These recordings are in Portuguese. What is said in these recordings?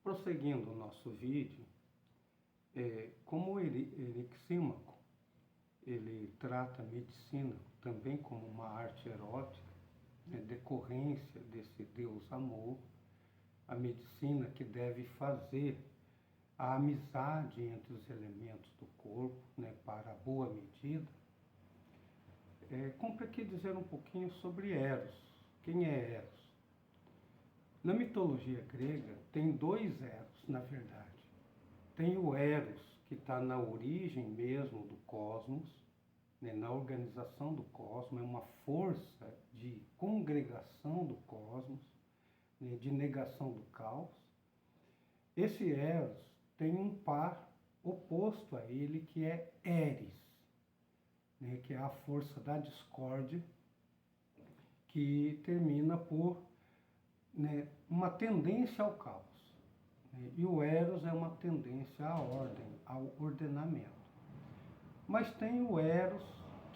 Prosseguindo o nosso vídeo, como o Eryxímaco, ele trata a medicina também como uma arte erótica, decorrência desse Deus amor, a medicina que deve fazer a amizade entre os elementos do corpo, para a boa medida. Cumpre aqui dizer um pouquinho sobre Eros. Quem é Eros? Na mitologia grega tem dois Eros, na verdade. Tem o Eros, que está na origem mesmo do cosmos, na organização do cosmos, é uma força de congregação do cosmos, de negação do caos. Esse Eros tem um par oposto a ele, que é Eris, que é a força da discórdia, que termina por uma tendência ao caos. E o Eros é uma tendência à ordem, ao ordenamento. Mas tem o Eros,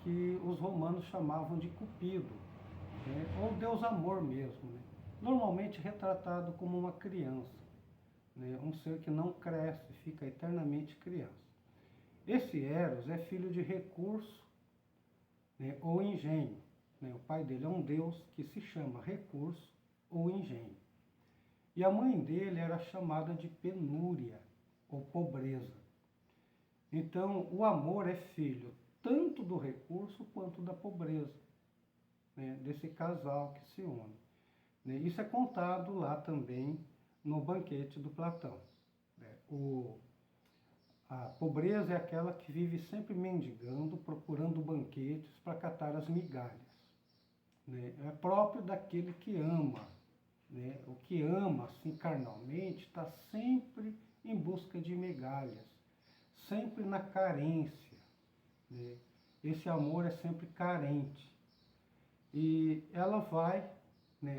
que os romanos chamavam de Cupido, ou Deus Amor mesmo, normalmente retratado como uma criança, um ser que não cresce, fica eternamente criança. Esse Eros é filho de Recurso, ou Engenho. O pai dele é um deus que se chama Recurso ou Engenho. E a mãe dele era chamada de Penúria, ou Pobreza. Então, o amor é filho tanto do recurso quanto da pobreza, desse casal que se une. Isso é contado lá também no banquete do Platão. A pobreza é aquela que vive sempre mendigando, procurando banquetes para catar as migalhas. É próprio daquele que ama. O que ama, assim, carnalmente, está sempre em busca de migalhas, sempre na carência. Esse amor é sempre carente. E ela vai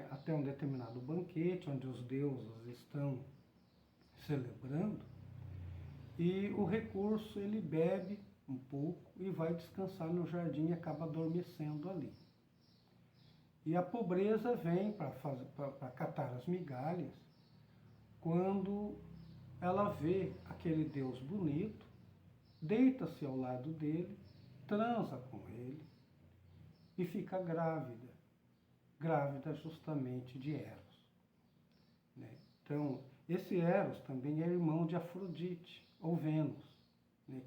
até um determinado banquete, onde os deuses estão celebrando, e o Recurso, ele bebe um pouco e vai descansar no jardim e acaba adormecendo ali. E a pobreza vem para catar as migalhas, quando ela vê aquele Deus bonito, deita-se ao lado dele, transa com ele e fica grávida. Grávida justamente de Eros. Então, esse Eros também é irmão de Afrodite, ou Vênus,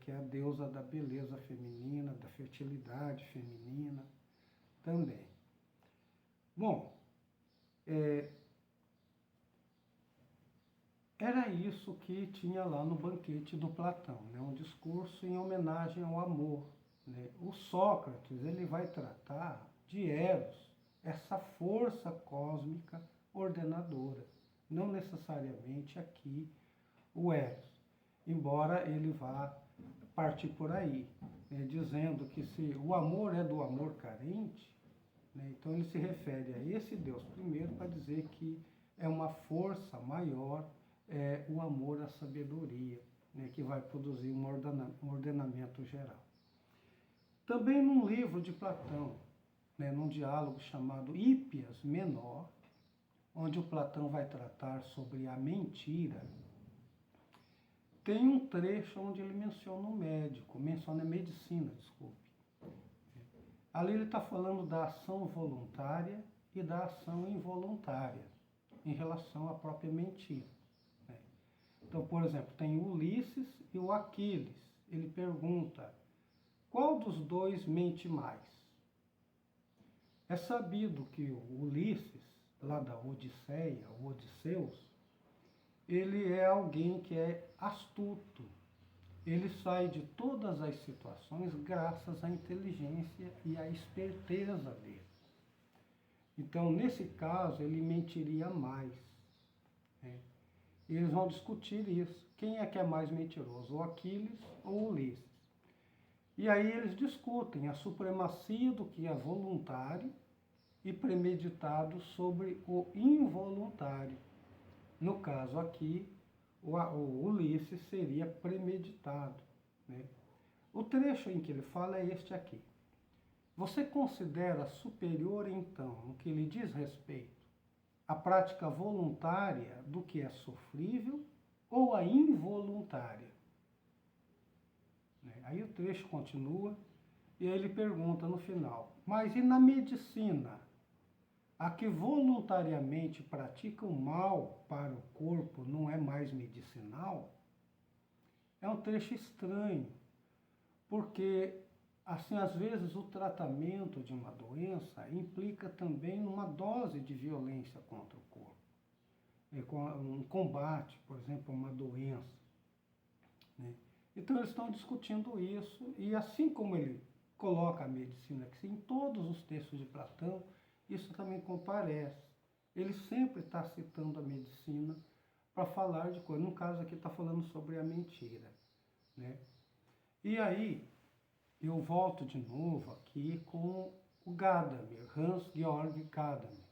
que é a deusa da beleza feminina, da fertilidade feminina também. Bom, era isso que tinha lá no banquete do Platão, um discurso em homenagem ao amor. O Sócrates, ele vai tratar de Eros, essa força cósmica ordenadora, não necessariamente aqui o Eros, embora ele vá partir por aí, dizendo que se o amor é do amor carente, então ele se refere a esse Deus primeiro para dizer que é uma força maior, o amor à sabedoria, que vai produzir um ordenamento geral. Também num livro de Platão, num diálogo chamado Hípias Menor, onde o Platão vai tratar sobre a mentira, tem um trecho onde ele menciona menciona a medicina, desculpe. Ali ele está falando da ação voluntária e da ação involuntária, em relação à própria mentira. Então, por exemplo, tem o Ulisses e o Aquiles. Ele pergunta, qual dos dois mente mais? É sabido que o Ulisses, lá da Odisseia, o Odisseus, ele é alguém que é astuto. Ele sai de todas as situações graças à inteligência e à esperteza dele. Então, nesse caso, ele mentiria mais. Eles vão discutir isso. Quem é que é mais mentiroso, o Aquiles ou o Ulisses? E aí eles discutem a supremacia do que é voluntário e premeditado sobre o involuntário. No caso aqui, o Ulisses seria premeditado. O trecho em que ele fala é este aqui. Você considera superior, então, no que lhe diz respeito, a prática voluntária do que é sofrível ou a involuntária? Aí o trecho continua e ele pergunta no final, mas e na medicina? A que voluntariamente pratica o mal para o corpo não é mais medicinal? É um trecho estranho, porque, assim, às vezes o tratamento de uma doença implica também numa dose de violência contra o corpo. Um combate, por exemplo, a uma doença. Né? Então eles estão discutindo isso, e assim como ele coloca a medicina aqui, em todos os textos de Platão, isso também comparece. Ele sempre está citando a medicina para falar de coisa. No caso aqui está falando sobre a mentira. Né? E aí, eu volto de novo aqui com o Gadamer, Hans-Georg Gadamer.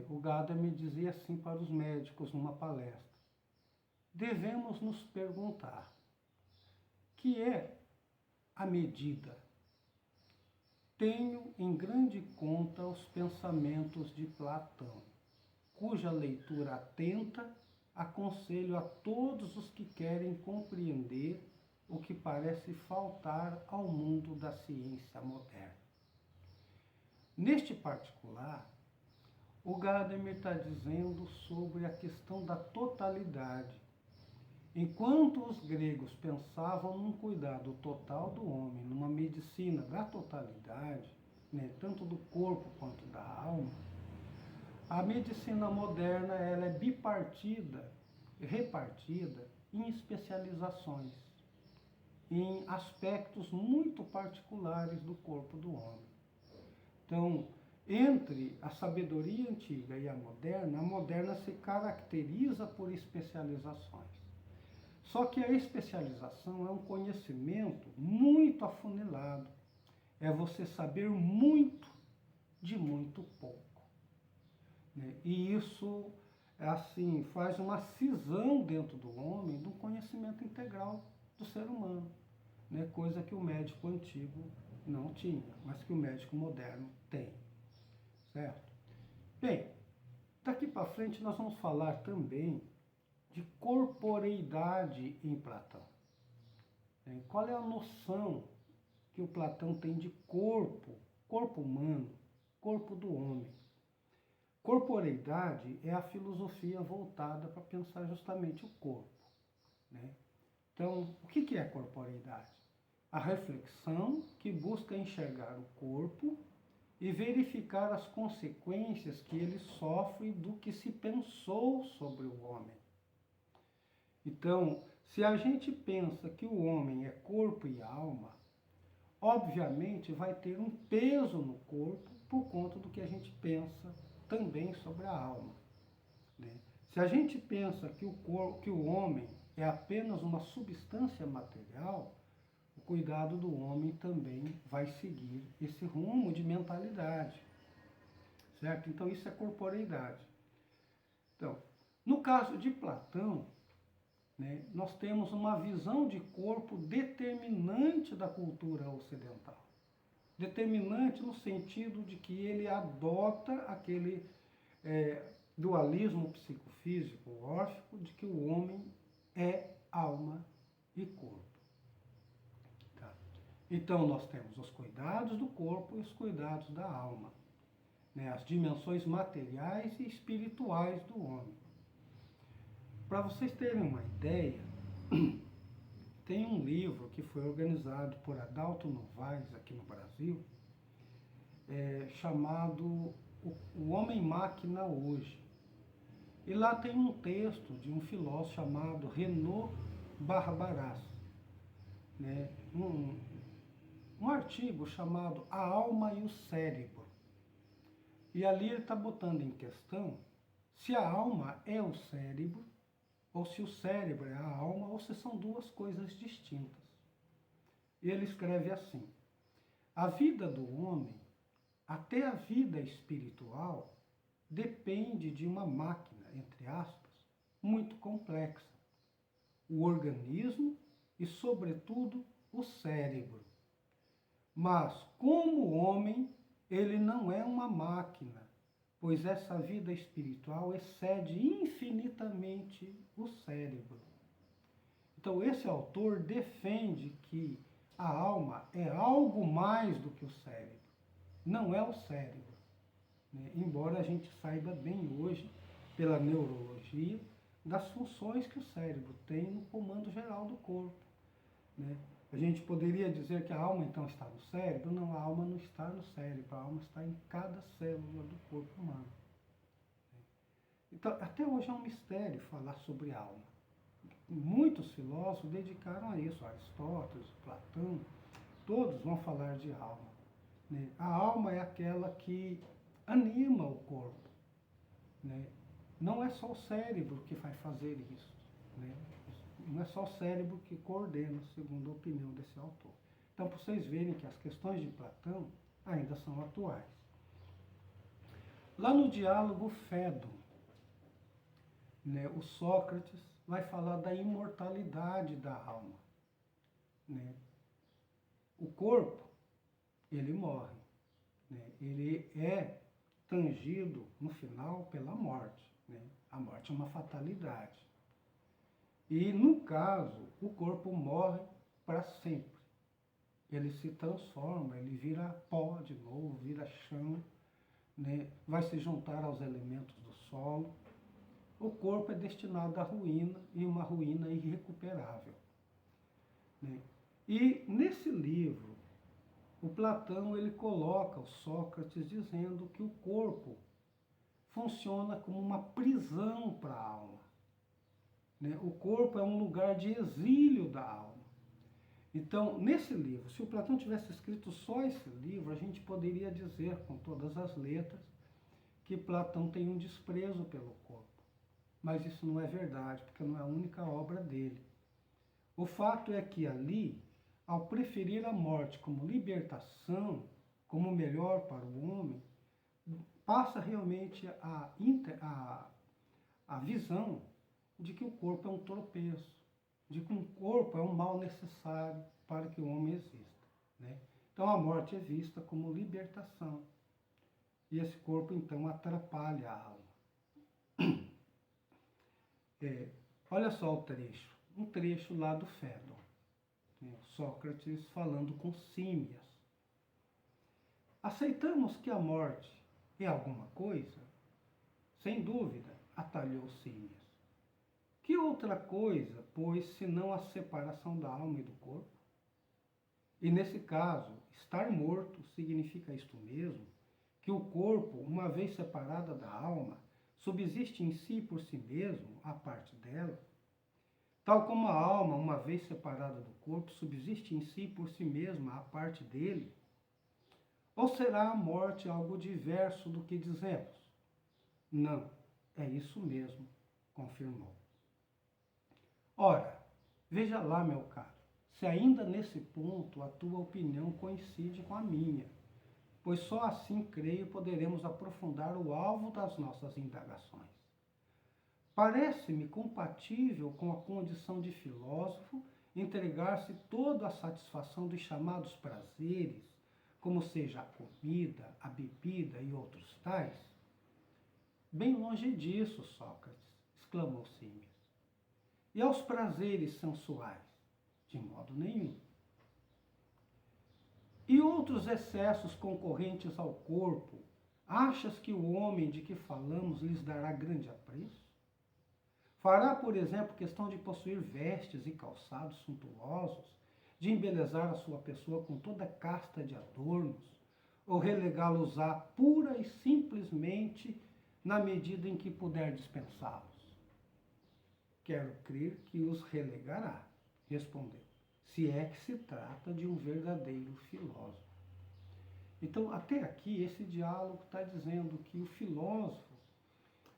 O Gadamer dizia assim para os médicos numa palestra: devemos nos perguntar, que é a medida? Tenho em grande conta os pensamentos de Platão, cuja leitura atenta aconselho a todos os que querem compreender o que parece faltar ao mundo da ciência moderna. Neste particular, o Gadamer está dizendo sobre a questão da totalidade. Enquanto os gregos pensavam num cuidado total do homem, numa medicina da totalidade, né, tanto do corpo quanto da alma, a medicina moderna ela é bipartida, repartida em especializações, em aspectos muito particulares do corpo do homem. Então, entre a sabedoria antiga e a moderna se caracteriza por especializações. Só que a especialização é um conhecimento muito afunilado. É você saber muito de muito pouco. E isso, assim, faz uma cisão dentro do homem do conhecimento integral do ser humano. Coisa que o médico antigo não tinha, mas que o médico moderno tem. Certo? Bem, daqui para frente nós vamos falar também de corporeidade em Platão. Qual é a noção que o Platão tem de corpo humano, corpo do homem? Corporeidade é a filosofia voltada para pensar justamente o corpo. Então, o que é corporeidade? A reflexão que busca enxergar o corpo e verificar as consequências que ele sofre do que se pensou sobre o homem. Então, se a gente pensa que o homem é corpo e alma, obviamente vai ter um peso no corpo por conta do que a gente pensa também sobre a alma. Se a gente pensa que o homem é apenas uma substância material, o cuidado do homem também vai seguir esse rumo de mentalidade. Certo? Então, isso é corporeidade. Então, no caso de Platão, nós temos uma visão de corpo determinante da cultura ocidental. Determinante no sentido de que ele adota aquele dualismo psicofísico órfico de que o homem é alma e corpo. Tá? Então, nós temos os cuidados do corpo e os cuidados da alma, as dimensões materiais e espirituais do homem. Para vocês terem uma ideia, tem um livro que foi organizado por Adalto Novaes aqui no Brasil, chamado O Homem-Máquina Hoje. E lá tem um texto de um filósofo chamado Renaud Barbaras, um artigo chamado A Alma e o Cérebro. E ali ele está botando em questão se a alma é o cérebro, ou se o cérebro é a alma, ou se são duas coisas distintas. E ele escreve assim: a vida do homem, até a vida espiritual, depende de uma máquina, entre aspas, muito complexa. O organismo e, sobretudo, o cérebro. Mas, como homem, ele não é uma máquina, pois essa vida espiritual excede infinitamente somente o cérebro. Então, esse autor defende que a alma é algo mais do que o cérebro. Não é o cérebro, né? Embora a gente saiba bem hoje, pela neurologia, das funções que o cérebro tem no comando geral do corpo, né? A gente poderia dizer que a alma então está no cérebro? Não, a alma não está no cérebro, a alma está em cada célula do corpo humano. Então, até hoje é um mistério falar sobre alma. Muitos filósofos dedicaram a isso, Aristóteles, Platão, todos vão falar de alma, né? A alma é aquela que anima o corpo, né? Não é só o cérebro que vai fazer isso, né? Não é só o cérebro que coordena, segundo a opinião desse autor. Então, para vocês verem que as questões de Platão ainda são atuais. Lá no diálogo Fédon, né, o Sócrates vai falar da imortalidade da alma, né? O corpo, ele morre, né? Ele é tangido no final pela morte, né? A morte é uma fatalidade. E no caso, o corpo morre para sempre. Ele se transforma, ele vira pó de novo, vira chão, né? Vai se juntar aos elementos do solo. O corpo é destinado à ruína, e uma ruína irrecuperável, né? E nesse livro, o Platão ele coloca o Sócrates dizendo que o corpo funciona como uma prisão para a alma, né? O corpo é um lugar de exílio da alma. Então, nesse livro, se o Platão tivesse escrito só esse livro, a gente poderia dizer com todas as letras que Platão tem um desprezo pelo corpo. Mas isso não é verdade, porque não é a única obra dele. O fato é que ali, ao preferir a morte como libertação, como melhor para o homem, passa realmente a visão de que o corpo é um tropeço, de que o corpo é um mal necessário para que o homem exista, né? Então a morte é vista como libertação. E esse corpo então atrapalha a alma. Olha só o trecho, um trecho lá do Fédon, né? Sócrates falando com Símias. Aceitamos que a morte é alguma coisa? Sem dúvida, atalhou Símias. Que outra coisa, pois, senão a separação da alma e do corpo? E nesse caso, estar morto significa isto mesmo? Que o corpo, uma vez separada da alma, subsiste em si por si mesmo, a parte dela? Tal como a alma, uma vez separada do corpo, subsiste em si por si mesma, a parte dele? Ou será a morte algo diverso do que dizemos? Não, é isso mesmo, confirmou. Ora, veja lá, meu caro, se ainda nesse ponto a tua opinião coincide com a minha, pois só assim, creio, poderemos aprofundar o alvo das nossas indagações. Parece-me compatível com a condição de filósofo entregar-se toda a satisfação dos chamados prazeres, como seja a comida, a bebida e outros tais? Bem longe disso, Sócrates, exclamou Símias. E aos prazeres sensuais? De modo nenhum. E outros excessos concorrentes ao corpo, achas que o homem de que falamos lhes dará grande apreço? Fará, por exemplo, questão de possuir vestes e calçados suntuosos, de embelezar a sua pessoa com toda casta de adornos, ou relegá-los a pura e simplesmente na medida em que puder dispensá-los? Quero crer que os relegará, respondeu, se é que se trata de um verdadeiro filósofo. Então, até aqui, esse diálogo está dizendo que o filósofo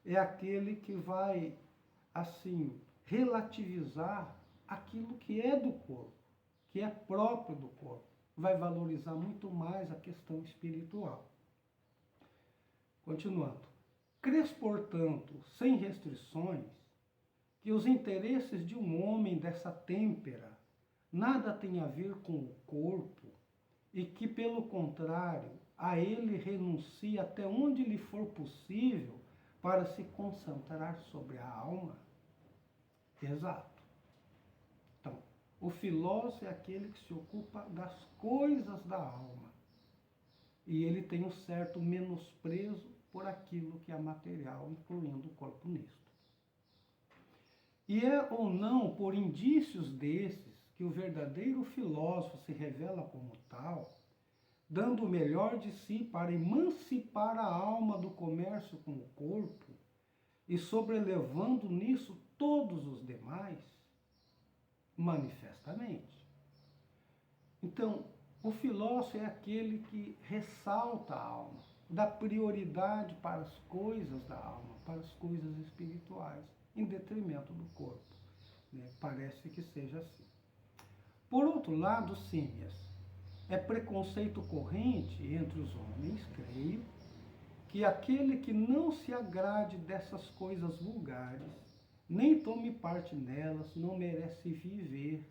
é aquele que vai, assim, relativizar aquilo que é do corpo, que é próprio do corpo. Vai valorizar muito mais a questão espiritual. Continuando. Crês, portanto, sem restrições, que os interesses de um homem dessa têmpera nada têm a ver com o corpo e que, pelo contrário, a ele renuncia até onde lhe for possível para se concentrar sobre a alma? Exato. Então, o filósofo é aquele que se ocupa das coisas da alma. E ele tem um certo menosprezo por aquilo que é material, incluindo o corpo nisto. E é ou não por indícios desses que o verdadeiro filósofo se revela como tal, dando o melhor de si para emancipar a alma do comércio com o corpo e sobrelevando nisso todos os demais, manifestamente. Então, o filósofo é aquele que ressalta a alma, dá prioridade para as coisas da alma, para as coisas espirituais, em detrimento do corpo. Parece que seja assim. Por outro lado, Símias, é preconceito corrente entre os homens, creio, que aquele que não se agrade dessas coisas vulgares, nem tome parte nelas, não merece viver,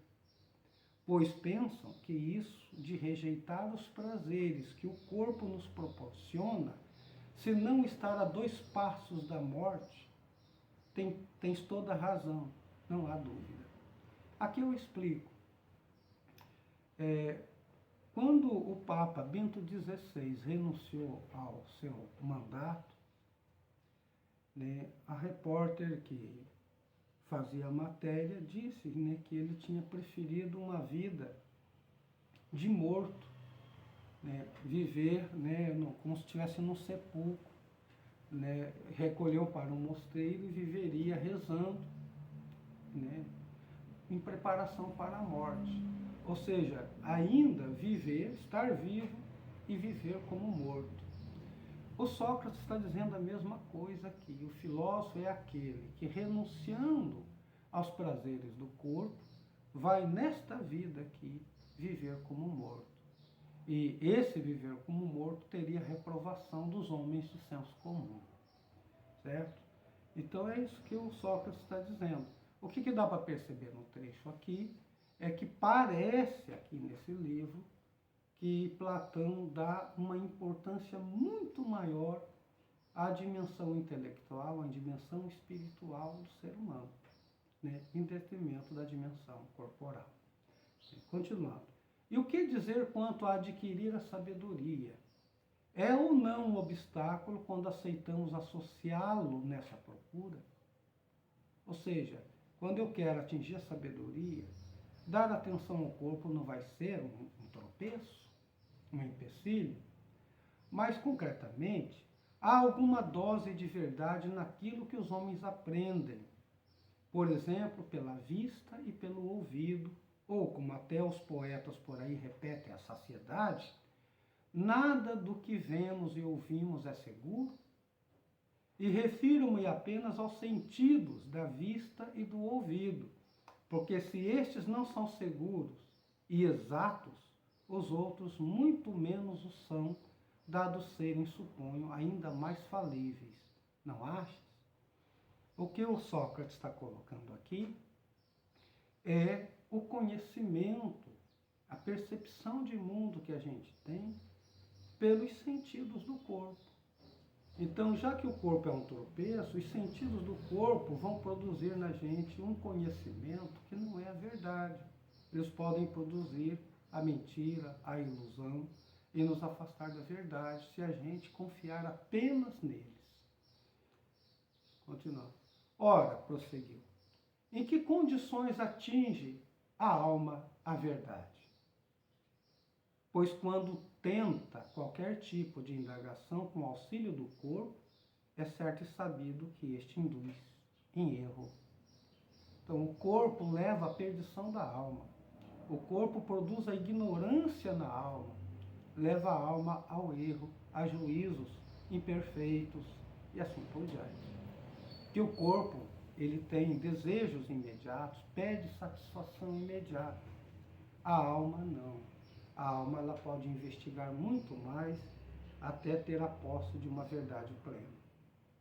pois pensam que isso de rejeitar os prazeres que o corpo nos proporciona, se não estar a 2 passos da morte, tens toda a razão, não há dúvida. Aqui eu explico. Quando o Papa Bento XVI renunciou ao seu mandato, a repórter que fazia a matéria disse que ele tinha preferido uma vida de morto, viver como se estivesse num sepulcro, recolheu para um mosteiro e viveria rezando, em preparação para a morte. Ou seja, ainda viver, estar vivo e viver como morto. O Sócrates está dizendo a mesma coisa aqui. O filósofo é aquele que, renunciando aos prazeres do corpo, vai nesta vida aqui viver como morto. E esse viver como morto teria reprovação dos homens do senso comum. Certo? Então é isso que o Sócrates está dizendo. O que dá para perceber no trecho aqui é que parece aqui nesse livro que Platão dá uma importância muito maior à dimensão intelectual, à dimensão espiritual do ser humano, em detrimento da dimensão corporal. Continuando. E o que dizer quanto a adquirir a sabedoria? É ou não um obstáculo quando aceitamos associá-lo nessa procura? Ou seja, quando eu quero atingir a sabedoria, dar atenção ao corpo não vai ser um tropeço, um empecilho, mas concretamente, há alguma dose de verdade naquilo que os homens aprendem, por exemplo, pela vista e pelo ouvido, ou como até os poetas por aí repetem a saciedade, nada do que vemos e ouvimos é seguro? E refiro-me apenas aos sentidos da vista e do ouvido, porque se estes não são seguros e exatos, os outros muito menos o são, dado serem, suponho, ainda mais falíveis. Não achas? O que o Sócrates está colocando aqui é o conhecimento, a percepção de mundo que a gente tem pelos sentidos do corpo. Então, já que o corpo é um tropeço, os sentidos do corpo vão produzir na gente um conhecimento que não é a verdade. Eles podem produzir a mentira, a ilusão e nos afastar da verdade se a gente confiar apenas neles. Continuando. Ora, prosseguiu, em que condições atinge a alma a verdade? Pois quando tenta qualquer tipo de indagação com auxílio do corpo, é certo e sabido que este induz em erro. Então, o corpo leva à perdição da alma. O corpo produz a ignorância na alma, leva a alma ao erro, a juízos imperfeitos e assim por diante. Que o corpo, ele tem desejos imediatos, pede satisfação imediata. A alma não. A alma ela pode investigar muito mais até ter a posse de uma verdade plena.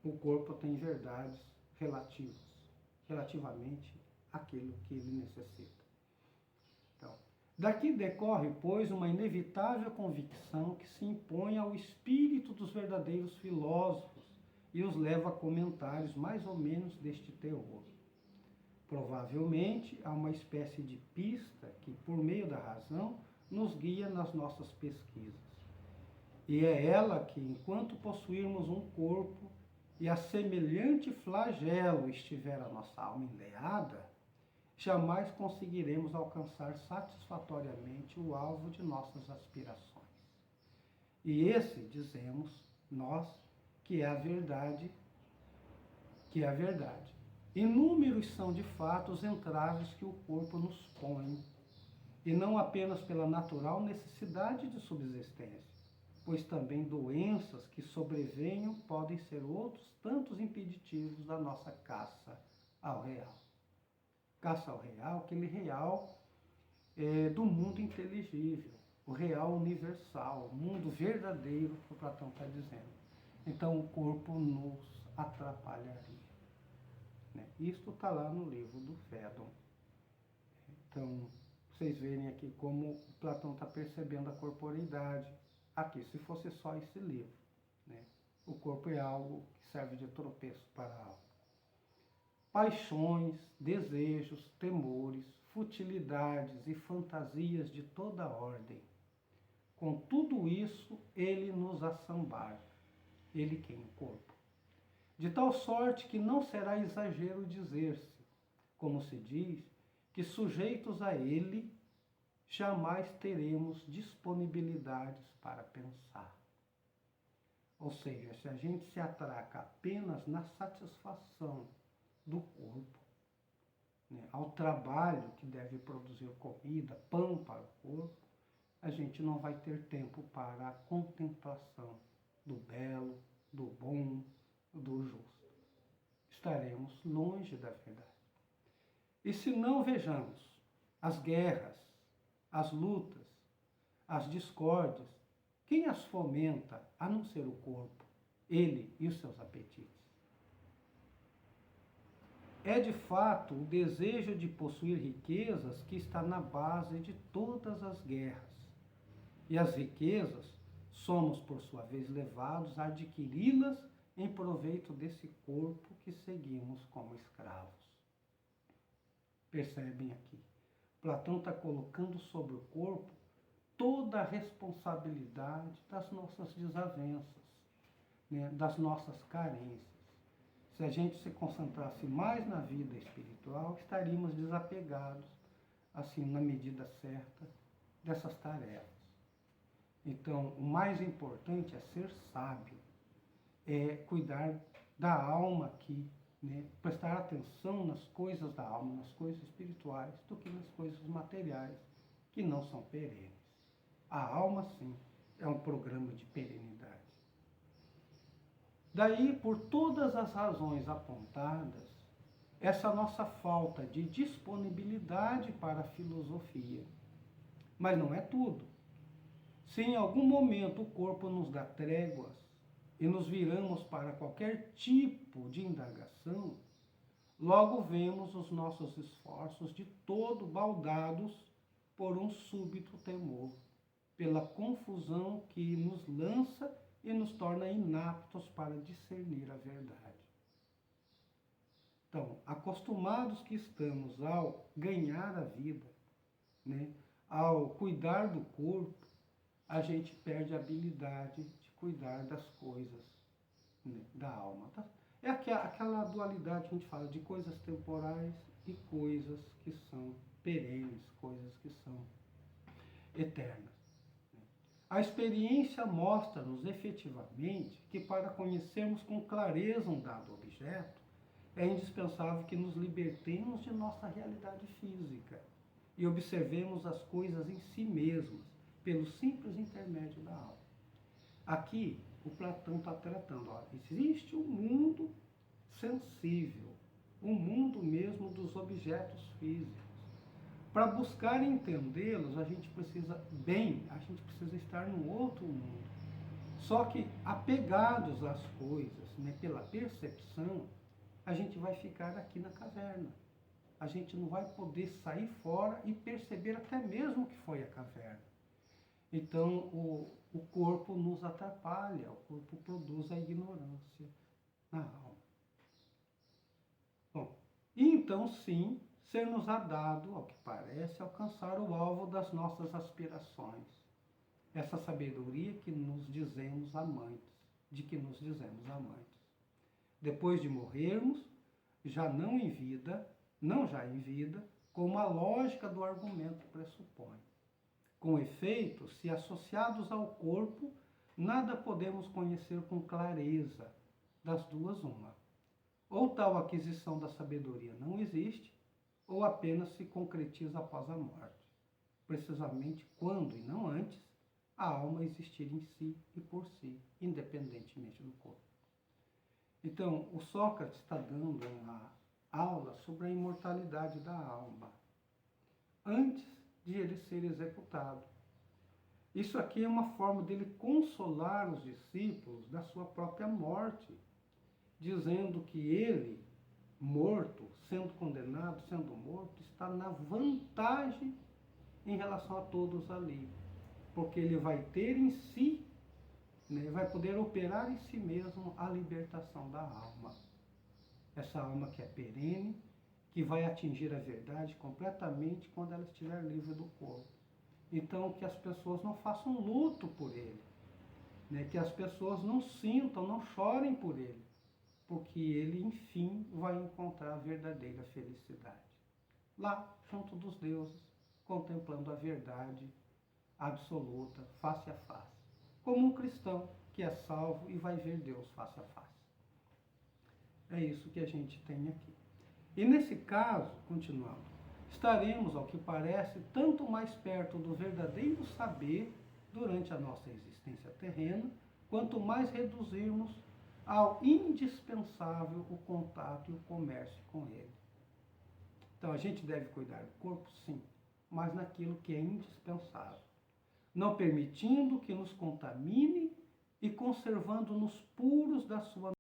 O corpo tem verdades relativamente àquilo que ele necessita. Então, daqui decorre, pois, uma inevitável convicção que se impõe ao espírito dos verdadeiros filósofos e os leva a comentários mais ou menos deste teor. Provavelmente há uma espécie de pista que, por meio da razão, nos guia nas nossas pesquisas. E é ela que, enquanto possuirmos um corpo e a semelhante flagelo estiver a nossa alma enleada, jamais conseguiremos alcançar satisfatoriamente o alvo de nossas aspirações. E esse, dizemos nós, que é a verdade, Inúmeros são, de fato, os entraves que o corpo nos põe, e não apenas pela natural necessidade de subsistência, pois também doenças que sobrevenham podem ser outros tantos impeditivos da nossa caça ao real. Caça ao real, aquele real do mundo inteligível, o real universal, o mundo verdadeiro que o Platão está dizendo. Então o corpo nos atrapalharia. Isto está lá no livro do Fédon. Então, vocês verem aqui como o Platão está percebendo a corporeidade. Aqui, se fosse só esse livro, o corpo é algo que serve de tropeço para a alma. Paixões, desejos, temores, futilidades e fantasias de toda ordem. Com tudo isso, ele nos assambarca. Ele quem? O corpo. De tal sorte que não será exagero dizer-se, como se diz, que sujeitos a ele jamais teremos disponibilidades para pensar. Ou seja, se a gente se atraca apenas na satisfação do corpo, ao trabalho que deve produzir comida, pão para o corpo, a gente não vai ter tempo para a contemplação do belo, do bom, do justo. Estaremos longe da verdade. E se não, vejamos as guerras, as lutas, as discórdias, quem as fomenta a não ser o corpo, ele e os seus apetites? É de fato o desejo de possuir riquezas que está na base de todas as guerras. E as riquezas somos, por sua vez, levados a adquiri-las em proveito desse corpo que seguimos como escravos. Percebem aqui? Platão está colocando sobre o corpo toda a responsabilidade das nossas desavenças, das nossas carências. Se a gente se concentrasse mais na vida espiritual, estaríamos desapegados, assim, na medida certa, dessas tarefas. Então, o mais importante é ser sábio, é cuidar da alma aqui, prestar atenção nas coisas da alma, nas coisas espirituais, do que nas coisas materiais, que não são perenes. A alma, sim, é um programa de perenidade. Daí, por todas as razões apontadas, essa nossa falta de disponibilidade para a filosofia. Mas não é tudo. Se em algum momento o corpo nos dá tréguas e nos viramos para qualquer tipo de indagação, logo vemos os nossos esforços de todo baldados por um súbito temor, pela confusão que nos lança e nos torna inaptos para discernir a verdade. Então, acostumados que estamos ao ganhar a vida, ao cuidar do corpo, a gente perde a habilidade de cuidar das coisas da alma. Tá? É aquela dualidade que a gente fala de coisas temporais e coisas que são perenes, coisas que são eternas. A experiência mostra-nos efetivamente que para conhecermos com clareza um dado objeto, é indispensável que nos libertemos de nossa realidade física e observemos as coisas em si mesmas, pelo simples intermédio da alma. Aqui, o Platão está tratando, existe um mundo sensível, o mundo mesmo dos objetos físicos. Para buscar entendê-los, a gente precisa estar num outro mundo. Só que, apegados às coisas, pela percepção, a gente vai ficar aqui na caverna. A gente não vai poder sair fora e perceber até mesmo o que foi a caverna. Então, o corpo nos atrapalha, o corpo produz a ignorância na alma. Bom, E então, sim, ser-nos-á dado, ao que parece, alcançar o alvo das nossas aspirações. Essa sabedoria que nos dizemos amantes, de que nos dizemos amantes. Depois de morrermos, já não em vida, não já em vida, como a lógica do argumento pressupõe. Com efeito, se associados ao corpo, nada podemos conhecer com clareza, das duas uma. Ou tal aquisição da sabedoria não existe, ou apenas se concretiza após a morte, precisamente quando, e não antes, a alma existir em si e por si, independentemente do corpo. Então, o Sócrates está dando uma aula sobre a imortalidade da alma, antes de ele ser executado. Isso aqui é uma forma dele consolar os discípulos da sua própria morte, dizendo que ele, morto, sendo condenado, sendo morto, está na vantagem em relação a todos ali, porque ele vai ter em si, né, vai poder operar em si mesmo a libertação da alma. Essa alma que é perene, que vai atingir a verdade completamente quando ela estiver livre do corpo. Então, que as pessoas não façam luto por ele, né, que as pessoas não sintam, não chorem por ele, porque ele, enfim, vai encontrar a verdadeira felicidade. Lá, junto dos deuses, contemplando a verdade absoluta, face a face. Como um cristão que é salvo e vai ver Deus face a face. É isso que a gente tem aqui. E nesse caso, continuando, estaremos, ao que parece, tanto mais perto do verdadeiro saber durante a nossa existência terrena, quanto mais reduzirmos ao indispensável o contato e o comércio com ele. Então a gente deve cuidar do corpo, sim, mas naquilo que é indispensável, não permitindo que nos contamine e conservando-nos puros da sua